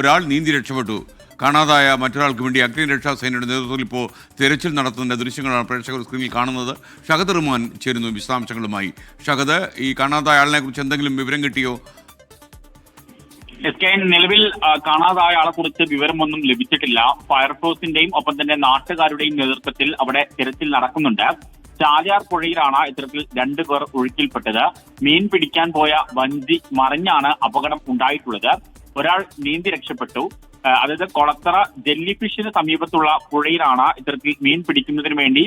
ഒരാൾ നീന്തി രക്ഷപ്പെട്ടു. കാണാതായ മറ്റൊരാൾക്ക് വേണ്ടി അഗ്നിരക്ഷാസേനയുടെ നേതൃത്വത്തിൽ ഇപ്പോൾ തിരച്ചിൽ നടത്തുന്ന ദൃശ്യങ്ങളാണ് പ്രേക്ഷകർ സ്ക്രീനിൽ കാണുന്നത്. ഷഹദ് റഹ്മാൻ ചേരുന്നു വിശദാംശങ്ങളുമായി. ഷഹദ്, ഈ കാണാതായ ആളിനെ കുറിച്ച് എന്തെങ്കിലും വിവരം കിട്ടിയോ? നിലവിൽ കാണാതായ ആളെ കുറിച്ച് വിവരമൊന്നും ലഭിച്ചിട്ടില്ല. ഫയർഫോഴ്സിന്റെയും ഒപ്പം തന്നെ നാട്ടുകാരുടെയും നേതൃത്വത്തിൽ അവിടെ തിരച്ചിൽ നടക്കുന്നുണ്ട്. ചാലിയാർ പുഴയിലാണ് ഇത്തരത്തിൽ 2 പേർ ഒഴുക്കിൽപ്പെട്ടത്. മീൻ പിടിക്കാൻ പോയ വഞ്ചി മറിഞ്ഞാണ് അപകടം ഉണ്ടായിട്ടുള്ളത്. ഒരാൾ നീന്തി രക്ഷപ്പെട്ടു. അതായത് കൊളത്തറ ജെല്ലി ഫിഷിന് സമീപത്തുള്ള പുഴയിലാണ് ഇത്തരത്തിൽ മീൻ പിടിക്കുന്നതിന് വേണ്ടി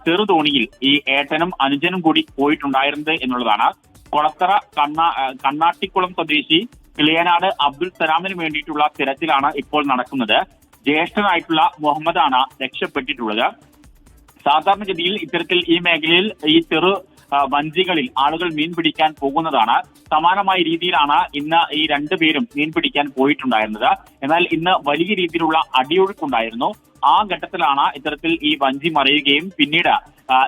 ചെറുതോണിയിൽ ഈ ഏട്ടനും അനുജനും കൂടി പോയിട്ടുണ്ടായിരുന്നത് എന്നുള്ളതാണ്. കൊളത്തറ കണ്ണാട്ടിക്കുളം സ്വദേശി കിളിയനാട് അബ്ദുൽ സലാമിന് വേണ്ടിയിട്ടുള്ള തിരച്ചിലാണ് ഇപ്പോൾ നടക്കുന്നത്. ജ്യേഷ്ഠനായിട്ടുള്ള മുഹമ്മദാണ് രക്ഷപ്പെട്ടിട്ടുള്ളത്. സാധാരണഗതിയിൽ ഇത്തരത്തിൽ ഈ മേഖലയിൽ ഈ ചെറു വഞ്ചികളിൽ ആളുകൾ മീൻ പിടിക്കാൻ പോകുന്നതാണ്. സമാനമായ രീതിയിലാണ് ഇന്ന് ഈ 2 പേരും മീൻ പിടിക്കാൻ പോയിട്ടുണ്ടായിരുന്നത്. എന്നാൽ ഇന്ന് വലിയ രീതിയിലുള്ള അടിയൊഴുക്കുണ്ടായിരുന്നു. ആ ഘട്ടത്തിലാണ് ഇത്തരത്തിൽ ഈ വഞ്ചി മറിയുകയും പിന്നീട്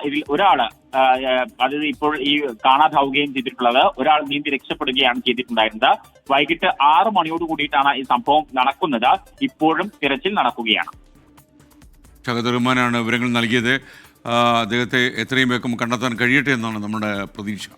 ഇതിൽ ഒരാള് അതായത് ഇപ്പോൾ ഈ കാണാതാവുകയും ചെയ്തിട്ടുള്ളത്. ഒരാൾ നീന്തി രക്ഷപ്പെടുകയാണ് ചെയ്തിട്ടുണ്ടായിരുന്നത്. വൈകിട്ട് 6 മണിയോട് കൂടിയിട്ടാണ് ഈ സംഭവം നടക്കുന്നത്. ഇപ്പോഴും തിരച്ചിൽ നടക്കുകയാണ്. ഷഹദ് റഹ്മാനാണ് വിവരങ്ങൾ നൽകിയത്. അദ്ദേഹത്തെ എത്രയും വേഗം കണ്ടെത്താൻ കഴിയട്ടെ എന്നാണ് നമ്മുടെ പ്രതീക്ഷ.